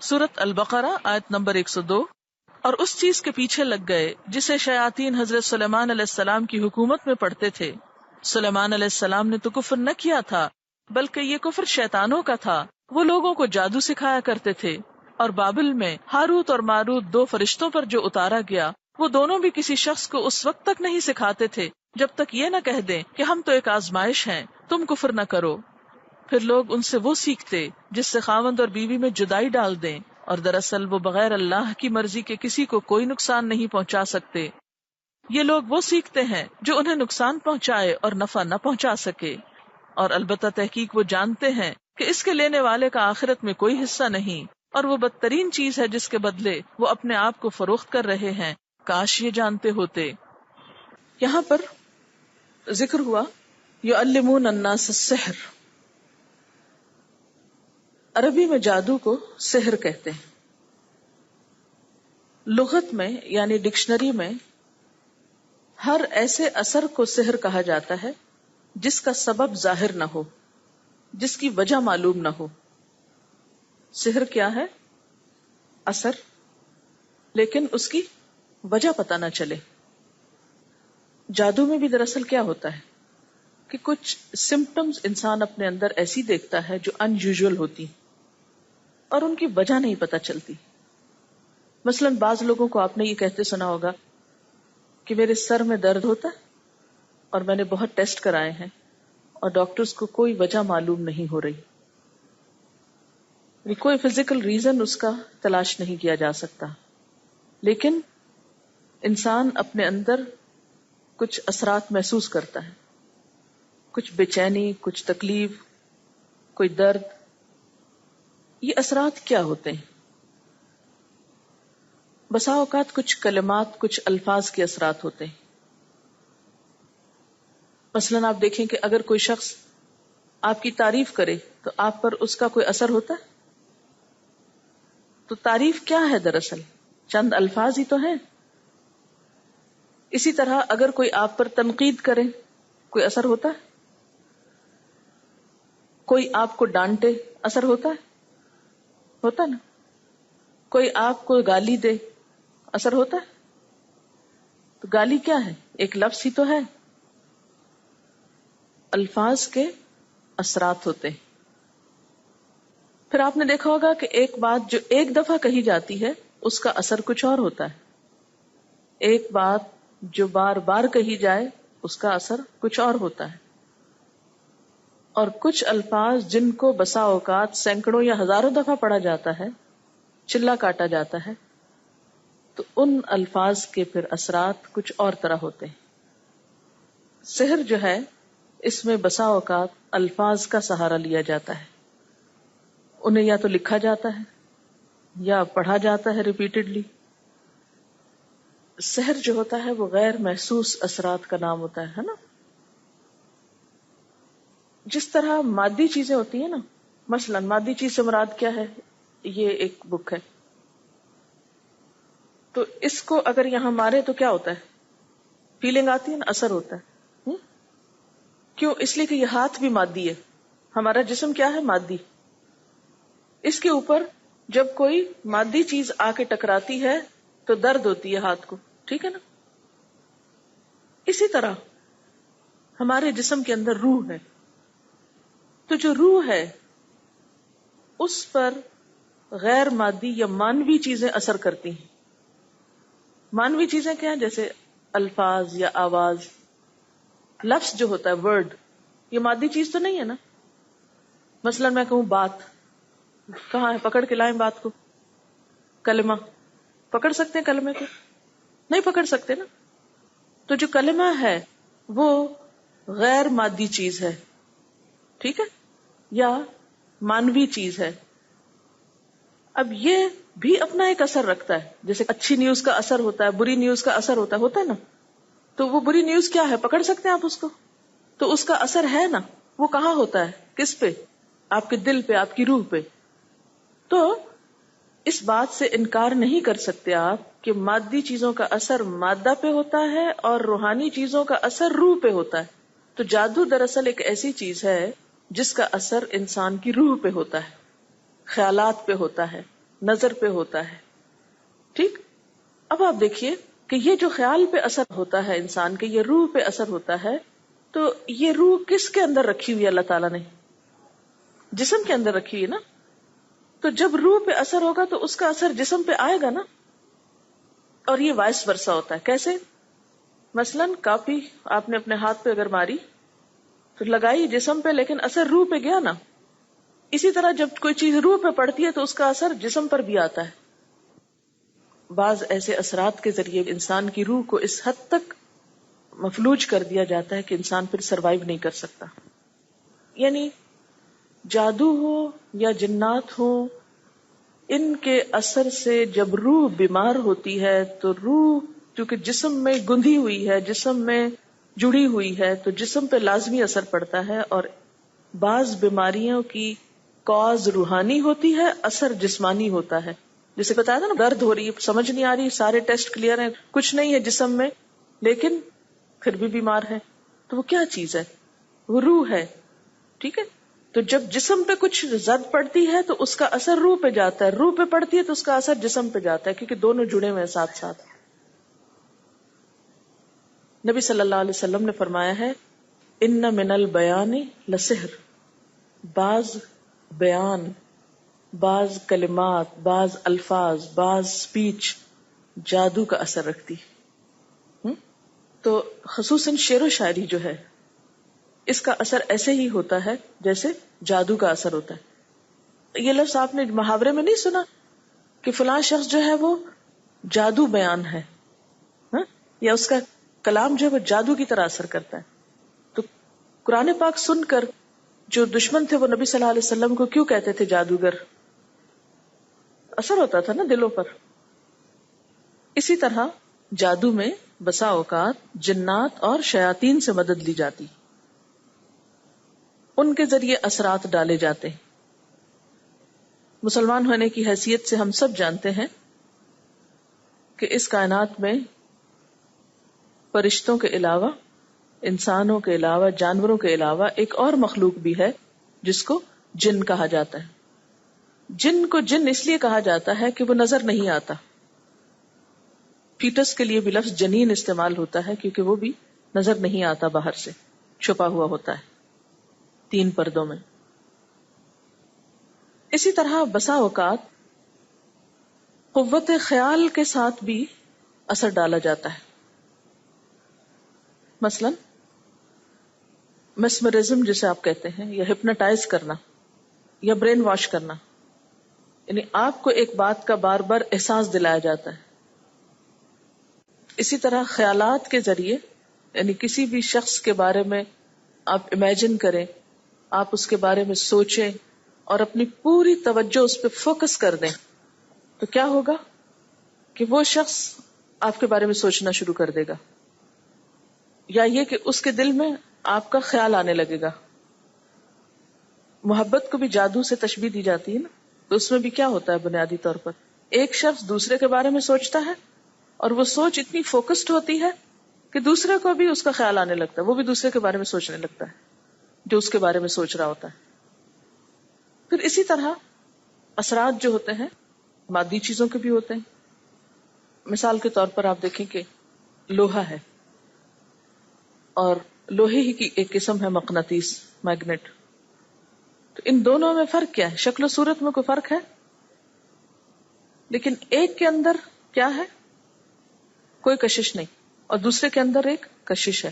سورۃ البقرہ آیت نمبر 102. اور اس چیز کے پیچھے لگ گئے جسے شیاطین حضرت سلیمان علیہ السلام کی حکومت میں پڑھتے تھے. سلیمان علیہ السلام نے تو کفر نہ کیا تھا بلکہ یہ کفر شیطانوں کا تھا. وہ لوگوں کو جادو سکھایا کرتے تھے. اور بابل میں ہاروت اور ماروت 2 فرشتوں پر جو اتارا گیا وہ دونوں بھی کسی شخص کو اس وقت تک نہیں سکھاتے تھے جب تک یہ نہ کہہ دیں کہ ہم تو ایک آزمائش ہیں، تم کفر نہ کرو. پھر لوگ ان سے وہ سیکھتے جس سے خاوند اور بیوی میں جدائی ڈال دیں، اور دراصل وہ بغیر اللہ کی مرضی کے کسی کو کوئی نقصان نہیں پہنچا سکتے. یہ لوگ وہ سیکھتے ہیں جو انہیں نقصان پہنچائے اور نفع نہ پہنچا سکے، اور البتہ تحقیق وہ جانتے ہیں کہ اس کے لینے والے کا آخرت میں کوئی حصہ نہیں، اور وہ بدترین چیز ہے جس کے بدلے وہ اپنے آپ کو فروخت کر رہے ہیں. کاش یہ جانتے ہوتے. یہاں پر ذکر ہوا یعلمون الناس السحر. عربی میں جادو کو سحر کہتے ہیں. لغت میں یعنی ڈکشنری میں ہر ایسے اثر کو سحر کہا جاتا ہے جس کا سبب ظاہر نہ ہو، جس کی وجہ معلوم نہ ہو. سحر کیا ہے؟ اثر، لیکن اس کی وجہ پتہ نہ چلے. جادو میں بھی دراصل کیا ہوتا ہے کہ کچھ سمپٹمز انسان اپنے اندر ایسی دیکھتا ہے جو ان یوزول ہوتی اور ان کی وجہ نہیں پتہ چلتی. مثلا بعض لوگوں کو آپ نے یہ کہتے سنا ہوگا کہ میرے سر میں درد ہوتا ہے اور میں نے بہت ٹیسٹ کرائے ہیں اور ڈاکٹرز کو کوئی وجہ معلوم نہیں ہو رہی. کوئی فزیکل ریزن اس کا تلاش نہیں کیا جا سکتا، لیکن انسان اپنے اندر کچھ اثرات محسوس کرتا ہے، کچھ بے چینی، کچھ تکلیف، کوئی درد. یہ اثرات کیا ہوتے ہیں؟ بسا اوقات کچھ کلمات، کچھ الفاظ کے اثرات ہوتے ہیں. مثلا آپ دیکھیں کہ اگر کوئی شخص آپ کی تعریف کرے تو آپ پر اس کا کوئی اثر ہوتا ہے. تو تعریف کیا ہے؟ دراصل چند الفاظ ہی تو ہیں. اسی طرح اگر کوئی آپ پر تنقید کرے کوئی اثر ہوتا ہے؟ کوئی آپ کو ڈانٹے اثر ہوتا ہے؟ ہوتا نا. کوئی آپ کو گالی دے اثر ہوتا ہے؟ تو گالی کیا ہے؟ ایک لفظ ہی تو ہے. الفاظ کے اثرات ہوتے ہیں. پھر آپ نے دیکھا ہوگا کہ ایک بات جو ایک دفعہ کہی جاتی ہے اس کا اثر کچھ اور ہوتا ہے. ایک بات جو بار بار کہی جائے اس کا اثر کچھ اور ہوتا ہے. اور کچھ الفاظ جن کو بسا اوقات سینکڑوں یا ہزاروں دفعہ پڑھا جاتا ہے، چلا کاٹا جاتا ہے، تو ان الفاظ کے پھر اثرات کچھ اور طرح ہوتے ہیں. سحر جو ہے اس میں بسا اوقات الفاظ کا سہارا لیا جاتا ہے. انہیں یا تو لکھا جاتا ہے یا پڑھا جاتا ہے ریپیٹڈلی. سحر جو ہوتا ہے وہ غیر محسوس اثرات کا نام ہوتا ہے نا. جس طرح مادی چیزیں ہوتی ہیں نا، مثلا مادی چیز سے مراد کیا ہے؟ یہ ایک بک ہے، تو اس کو اگر یہاں مارے تو کیا ہوتا ہے؟ فیلنگ آتی ہے نا، اثر ہوتا ہے. کیوں؟ اس لیے کہ یہ ہاتھ بھی مادی ہے. ہمارا جسم کیا ہے؟ مادی. اس کے اوپر جب کوئی مادی چیز آ کے ٹکراتی ہے تو درد ہوتی ہے ہاتھ کو، ٹھیک ہے نا. اسی طرح ہمارے جسم کے اندر روح ہے، تو جو روح ہے اس پر غیر مادی یا مانوی چیزیں اثر کرتی ہیں. مانوی چیزیں کیا ہیں؟ جیسے الفاظ یا آواز. لفظ جو ہوتا ہے، ورڈ، یہ مادی چیز تو نہیں ہے نا. مثلا میں کہوں بات، کہاں ہے؟ پکڑ کے لائیں بات کو. کلمہ پکڑ سکتے ہیں؟ کلمے کو نہیں پکڑ سکتے نا. تو جو کلمہ ہے وہ غیر مادی چیز ہے، ٹھیک ہے، یا مانوی چیز ہے. اب یہ بھی اپنا ایک اثر رکھتا ہے. جیسے اچھی نیوز کا اثر ہوتا ہے، بری نیوز کا اثر ہوتا ہے نا. تو وہ بری نیوز کیا ہے؟ پکڑ سکتے ہیں آپ اس کو؟ تو اس کا اثر ہے نا. وہ کہاں ہوتا ہے؟ کس پہ؟ آپ کے دل پہ، آپ کی روح پہ. تو اس بات سے انکار نہیں کر سکتے آپ کہ مادی چیزوں کا اثر مادہ پہ ہوتا ہے اور روحانی چیزوں کا اثر روح پہ ہوتا ہے. تو جادو دراصل ایک ایسی چیز ہے جس کا اثر انسان کی روح پہ ہوتا ہے، خیالات پہ ہوتا ہے، نظر پہ ہوتا ہے. ٹھیک. اب آپ دیکھیے کہ یہ جو خیال پہ اثر ہوتا ہے انسان کے، یہ روح پہ اثر ہوتا ہے، تو یہ روح کس کے اندر رکھی ہوئی اللہ تعالیٰ نے؟ جسم کے اندر رکھی ہے نا. تو جب روح پہ اثر ہوگا تو اس کا اثر جسم پہ آئے گا نا. اور یہ وائس ورثہ ہوتا ہے. کیسے؟ مثلاً کاپی آپ نے اپنے ہاتھ پہ اگر ماری تو لگائی جسم پہ، لیکن اثر روح پہ گیا نا. اسی طرح جب کوئی چیز روح پہ پڑتی ہے تو اس کا اثر جسم پر بھی آتا ہے. بعض ایسے اثرات کے ذریعے انسان کی روح کو اس حد تک مفلوج کر دیا جاتا ہے کہ انسان پھر سروائیو نہیں کر سکتا. یعنی جادو ہو یا جنات ہو، ان کے اثر سے جب روح بیمار ہوتی ہے تو روح کیونکہ جسم میں گندھی ہوئی ہے، جسم میں جڑی ہوئی ہے، تو جسم پہ لازمی اثر پڑتا ہے. اور بعض بیماریوں کی کاز روحانی ہوتی ہے، اثر جسمانی ہوتا ہے. جسے بتایا تھا نا، درد ہو رہی ہے، سمجھ نہیں آ رہی، سارے ٹیسٹ کلیئر ہیں، کچھ نہیں ہے جسم میں، لیکن پھر بھی بیمار ہے. تو وہ کیا چیز ہے؟ وہ روح ہے. ٹھیک ہے. تو جب جسم پہ کچھ زد پڑتی ہے تو اس کا اثر روح پہ جاتا ہے، روح پہ پڑتی ہے تو اس کا اثر جسم پہ جاتا ہے، کیونکہ دونوں جڑے ہوئے ہیں ساتھ ساتھ. نبی صلی اللہ علیہ وسلم نے فرمایا ہے، ان من البیان لسحر. بعض بیان، بعض کلمات، بعض الفاظ، بعض سپیچ جادو کا اثر رکھتی. تو خصوصاً شعر و شاعری جو ہے، اس کا اثر ایسے ہی ہوتا ہے جیسے جادو کا اثر ہوتا ہے. یہ لفظ آپ نے محاورے میں نہیں سنا کہ فلاں شخص جو ہے وہ جادو بیان ہے، یا اس کا کلام جو ہے وہ جادو کی طرح اثر کرتا ہے. تو قرآن پاک سن کر جو دشمن تھے وہ نبی صلی اللہ علیہ وسلم کو کیوں کہتے تھے جادوگر؟ اثر ہوتا تھا نا دلوں پر. اسی طرح جادو میں بسا اوقات جنات اور شیاطین سے مدد لی جاتی، ان کے ذریعے اثرات ڈالے جاتے ہیں. مسلمان ہونے کی حیثیت سے ہم سب جانتے ہیں کہ اس کائنات میں فرشتوں کے علاوہ، انسانوں کے علاوہ، جانوروں کے علاوہ ایک اور مخلوق بھی ہے جس کو جن کہا جاتا ہے. جن کو جن اس لیے کہا جاتا ہے کہ وہ نظر نہیں آتا. فیٹس کے لیے بھی لفظ جنین استعمال ہوتا ہے کیونکہ وہ بھی نظر نہیں آتا، باہر سے چھپا ہوا ہوتا ہے 3 پردوں میں. اسی طرح بسا اوقات قوت خیال کے ساتھ بھی اثر ڈالا جاتا ہے. مثلا میسمرزم جسے آپ کہتے ہیں، یا ہپنوٹائز کرنا یا برین واش کرنا، یعنی آپ کو ایک بات کا بار بار احساس دلایا جاتا ہے. اسی طرح خیالات کے ذریعے، یعنی کسی بھی شخص کے بارے میں آپ امیجن کریں، آپ اس کے بارے میں سوچیں اور اپنی پوری توجہ اس پہ فوکس کر دیں، تو کیا ہوگا کہ وہ شخص آپ کے بارے میں سوچنا شروع کر دے گا، یا یہ کہ اس کے دل میں آپ کا خیال آنے لگے گا. محبت کو بھی جادو سے تشبیہ دی جاتی ہے نا، تو اس میں بھی کیا ہوتا ہے بنیادی طور پر ایک شخص دوسرے کے بارے میں سوچتا ہے اور وہ سوچ اتنی فوکسڈ ہوتی ہے کہ دوسرے کو بھی اس کا خیال آنے لگتا ہے، وہ بھی دوسرے کے بارے میں سوچنے لگتا ہے جو اس کے بارے میں سوچ رہا ہوتا ہے. پھر اسی طرح اثرات جو ہوتے ہیں مادی چیزوں کے بھی ہوتے ہیں. مثال کے طور پر آپ دیکھیں کہ لوہا ہے، اور لوہے ہی کی ایک قسم ہے مقناطیس، میگنیٹ. تو ان دونوں میں فرق کیا ہے؟ شکل و صورت میں کوئی فرق ہے، لیکن ایک کے اندر کیا ہے؟ کوئی کشش نہیں، اور دوسرے کے اندر ایک کشش ہے.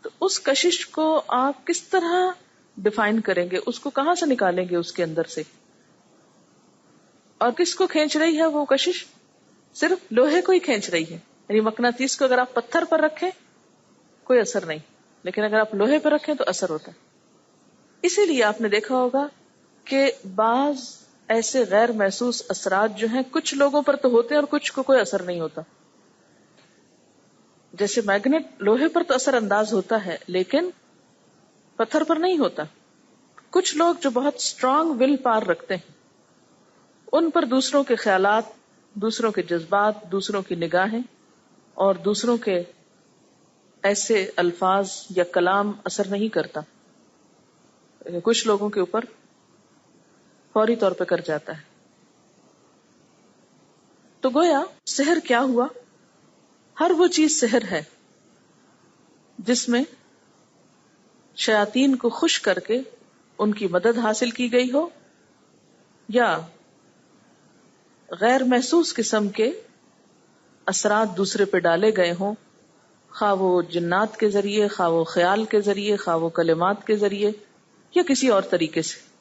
تو اس کشش کو آپ کس طرح ڈیفائن کریں گے؟ اس کو کہاں سے نکالیں گے اس کے اندر سے؟ اور کس کو کھینچ رہی ہے وہ کشش؟ صرف لوہے کو ہی کھینچ رہی ہے. یعنی مقناطیس کو اگر آپ پتھر پر رکھیں کوئی اثر نہیں، لیکن اگر آپ لوہے پر رکھیں تو اثر ہوتا ہے. اسی لیے آپ نے دیکھا ہوگا کہ بعض ایسے غیر محسوس اثرات جو ہیں کچھ لوگوں پر تو ہوتے ہیں اور کچھ کو کوئی اثر نہیں ہوتا. جیسے میگنیٹ لوہے پر تو اثر انداز ہوتا ہے لیکن پتھر پر نہیں ہوتا. کچھ لوگ جو بہت اسٹرانگ ول پاور رکھتے ہیں ان پر دوسروں کے خیالات، دوسروں کے جذبات، دوسروں کی نگاہیں اور دوسروں کے ایسے الفاظ یا کلام اثر نہیں کرتا. کچھ لوگوں کے اوپر فوری طور پہ کر جاتا ہے. تو گویا سحر کیا ہوا؟ ہر وہ چیز سحر ہے جس میں شیاطین کو خوش کر کے ان کی مدد حاصل کی گئی ہو، یا غیر محسوس قسم کے اثرات دوسرے پہ ڈالے گئے ہوں، خواہ وہ جنات کے ذریعے، خواہ وہ خیال کے ذریعے، خواہ وہ کلمات کے ذریعے، یا کسی اور طریقے سے.